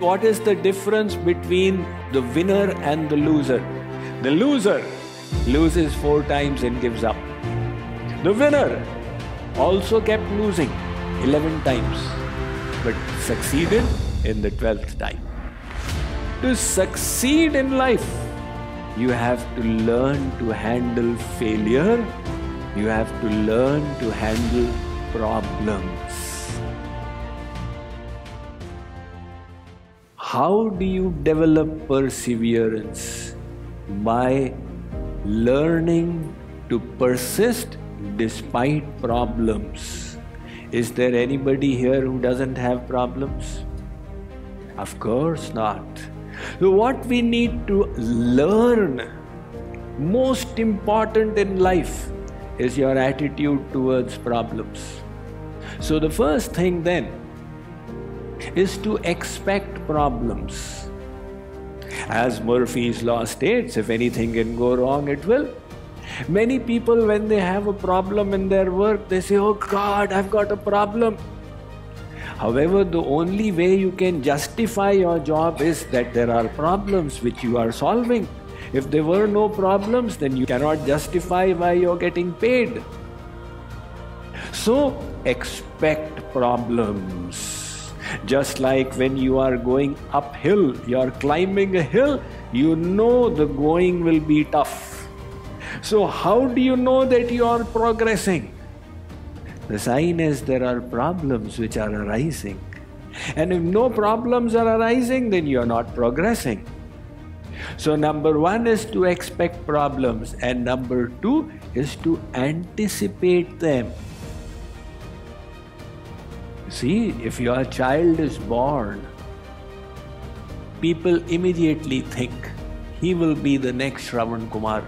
what is the difference between the winner and the loser? The loser loses 4 times and gives up. The winner also kept losing 11 times, but succeeded in the 12th time. To succeed in life, you have to learn to handle failure. You have to learn to handle problems. How do you develop perseverance? By learning to persist despite problems. Is there anybody here who doesn't have problems? Of course not. So what we need to learn, most important in life, is your attitude towards problems. So the first thing then is to expect problems. As Murphy's law states, if anything can go wrong, it will. Many people, when they have a problem in their work, they say, "Oh God, I've got a problem." However, the only way you can justify your job is that there are problems which you are solving. If there were no problems, then you cannot justify why you're getting paid. So, expect problems. Just like when you are going uphill, you're climbing a hill, you know the going will be tough. So how do you know that you are progressing? The sign is there are problems which are arising. And if no problems are arising, then you are not progressing. So number 1 is to expect problems, and number 2 is to anticipate them. See, if your child is born, people immediately think he will be the next Shravan Kumar.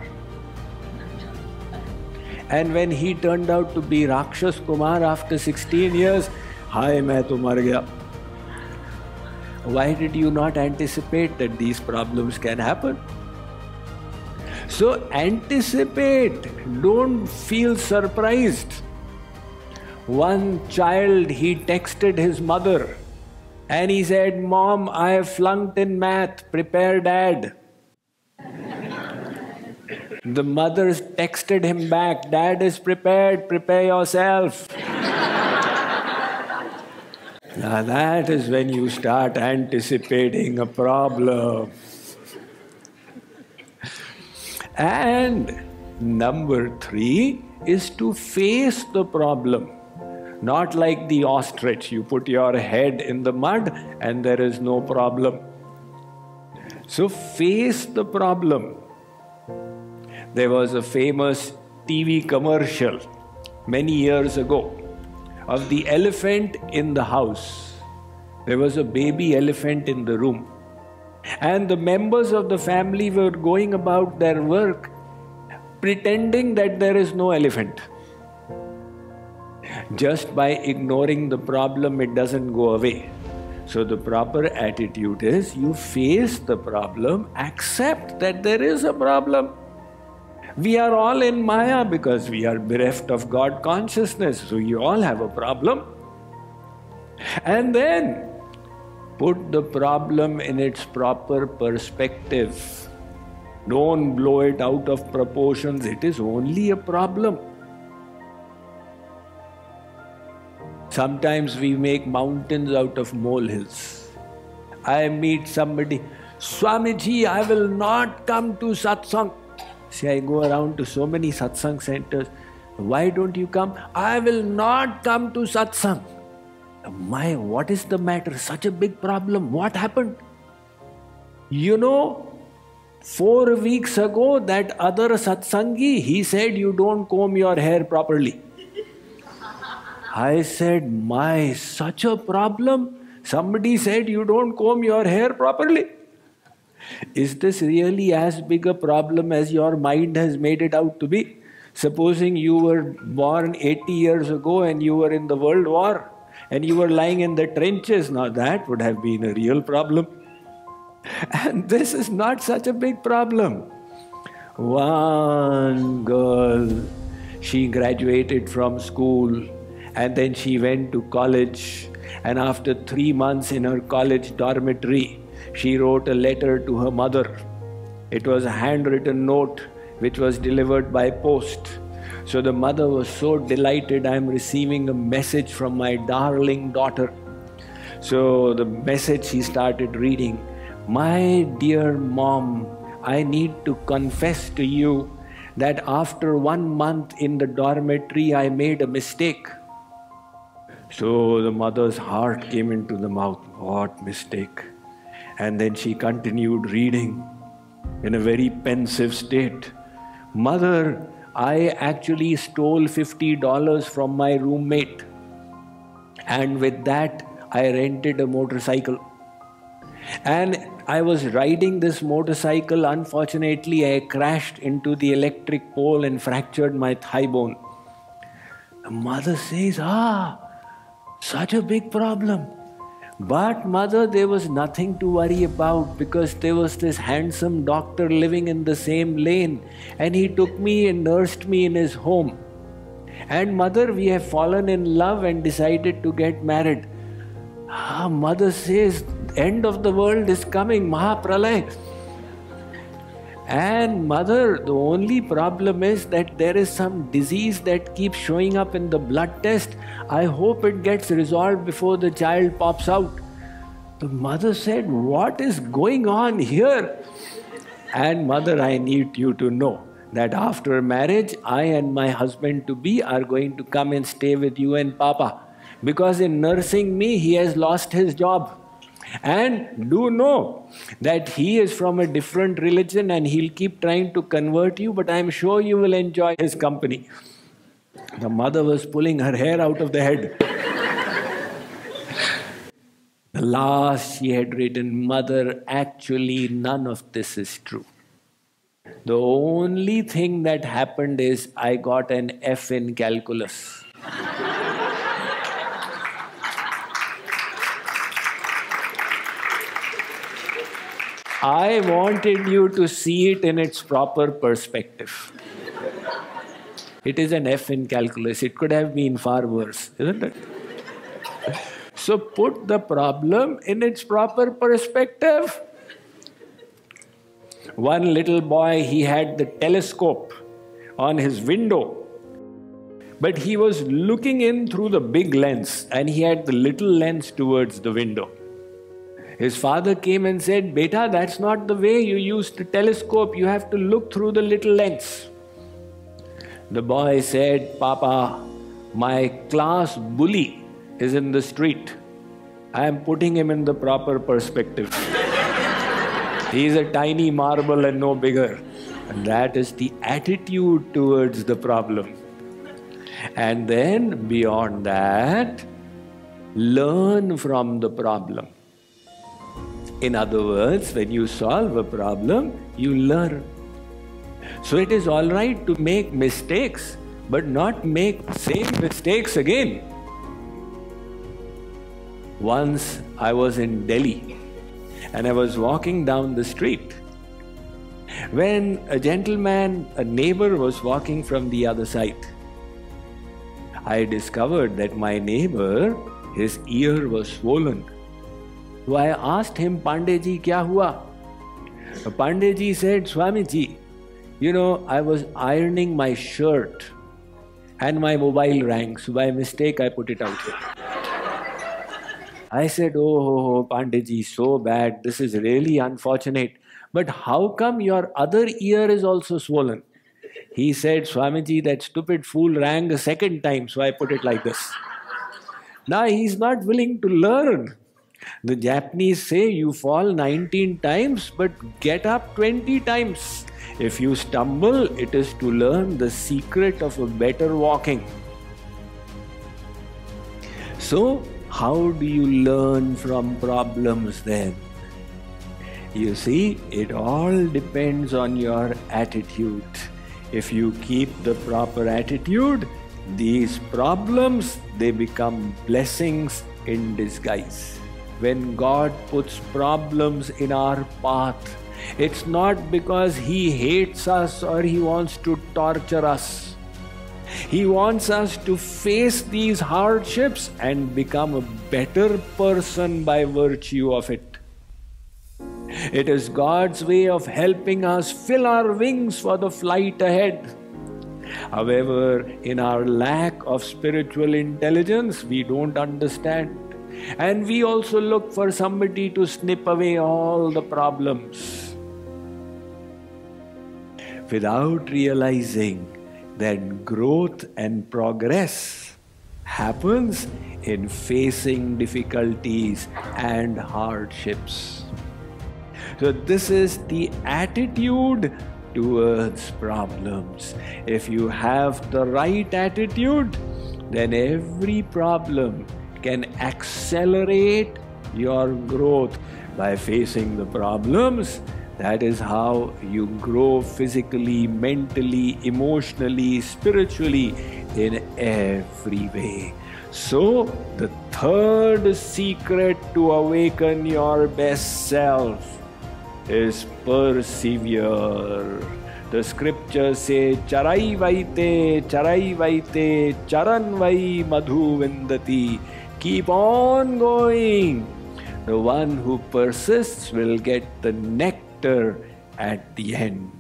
And when he turned out to be Rakshas Kumar after 16 years, "Hi, main to mar gaya." Why did you not anticipate that these problems can happen? So anticipate, don't feel surprised. One child, he texted his mother and he said, "Mom, I have flunked in math, prepare Dad." The mother texted him back, "Dad is prepared, prepare yourself." Now that is when you start anticipating a problem. And number 3 is to face the problem. Not like the ostrich, you put your head in the mud and there is no problem. So face the problem. There was a famous TV commercial many years ago of the elephant in the house. There was a baby elephant in the room. And the members of the family were going about their work pretending that there is no elephant. Just by ignoring the problem, it doesn't go away. So the proper attitude is you face the problem, accept that there is a problem. We are all in Maya because we are bereft of God consciousness. So you all have a problem. And then put the problem in its proper perspective. Don't blow it out of proportions. It is only a problem. Sometimes we make mountains out of molehills. I meet somebody, "Swamiji, I will not come to satsang." See, I go around to so many satsang centers. "Why don't you come?" "I will not come to satsang." "My, what is the matter? Such a big problem. What happened?" "You know, 4 weeks ago, that other satsangi, he said you don't comb your hair properly." I said, "My, such a problem? Somebody said you don't comb your hair properly." Is this really as big a problem as your mind has made it out to be? Supposing you were born 80 years ago and you were in the World War and you were lying in the trenches, now that would have been a real problem. And this is not such a big problem. One girl, she graduated from school and then she went to college And after 3 months in her college dormitory, she wrote a letter to her mother. It was a handwritten note which was delivered by post. So the mother was so delighted, I am receiving a message from my darling daughter. So the message she started reading, "My dear mom, I need to confess to you that after 1 month in the dormitory, I made a mistake." So the mother's heart came into the mouth. What mistake? And then she continued reading in a very pensive state. "Mother, I actually stole $50 from my roommate. And with that, I rented a motorcycle. And I was riding this motorcycle. Unfortunately, I crashed into the electric pole and fractured my thigh bone." The mother says, such a big problem. But mother, there was nothing to worry about, because there was this handsome doctor living in the same lane, and he took me and nursed me in his home. And mother, we have fallen in love and decided to get married. Mother says, end of the world is coming, Mahapralay. And mother, the only problem is that there is some disease that keeps showing up in the blood test. I hope it gets resolved before the child pops out. The mother said, what is going on here? And mother, I need you to know that after marriage, I and my husband-to-be are going to come and stay with you and Papa. Because in nursing me, he has lost his job. And do know that he is from a different religion and he'll keep trying to convert you, but I'm sure you will enjoy his company. The mother was pulling her hair out of the head. The last she had written, "Mother, actually none of this is true. The only thing that happened is I got an F in calculus." I wanted you to see it in its proper perspective. It is an F in calculus. It could have been far worse, isn't it? So put the problem in its proper perspective. One little boy, he had the telescope on his window, but he was looking in through the big lens and he had the little lens towards the window. His father came and said, "Beta, that's not the way you use the telescope. You have to look through the little lens." The boy said, "Papa, my class bully is in the street. I am putting him in the proper perspective. He is a tiny marble and no bigger." And that is the attitude towards the problem. And then beyond that, learn from the problem. In other words, when you solve a problem, you learn. So it is all right to make mistakes, but not make same mistakes again. Once I was in Delhi and I was walking down the street when a gentleman, a neighbor, was walking from the other side. I discovered that my neighbor, his ear was swollen. So I asked him, "Pandey ji, kya hua?" Pandey ji said, "Swami ji, you know, I was ironing my shirt and my mobile rang, so by mistake I put it out here." I said, "Oh, Pandey ji, so bad. This is really unfortunate. But how come your other ear is also swollen?" He said, "Swamiji, that stupid fool rang a second time, so I put it like this." Now he's not willing to learn. The Japanese say you fall 19 times, but get up 20 times. If you stumble, it is to learn the secret of a better walking. So, how do you learn from problems then? You see, it all depends on your attitude. If you keep the proper attitude, these problems, they become blessings in disguise. When God puts problems in our path, it's not because He hates us or He wants to torture us. He wants us to face these hardships and become a better person by virtue of it. It is God's way of helping us fill our wings for the flight ahead. However, in our lack of spiritual intelligence, we don't understand. And we also look for somebody to snip away all the problems, without realizing that growth and progress happens in facing difficulties and hardships. So this is the attitude towards problems. If you have the right attitude, then every problem can accelerate your growth. By facing the problems, that is how you grow physically, mentally, emotionally, spiritually, in every way. So, the third secret to awaken your best self is persevere. The scriptures say, Charai vaite, charan vai madhu vindati. Keep on going. The one who persists will get the nectar at the end.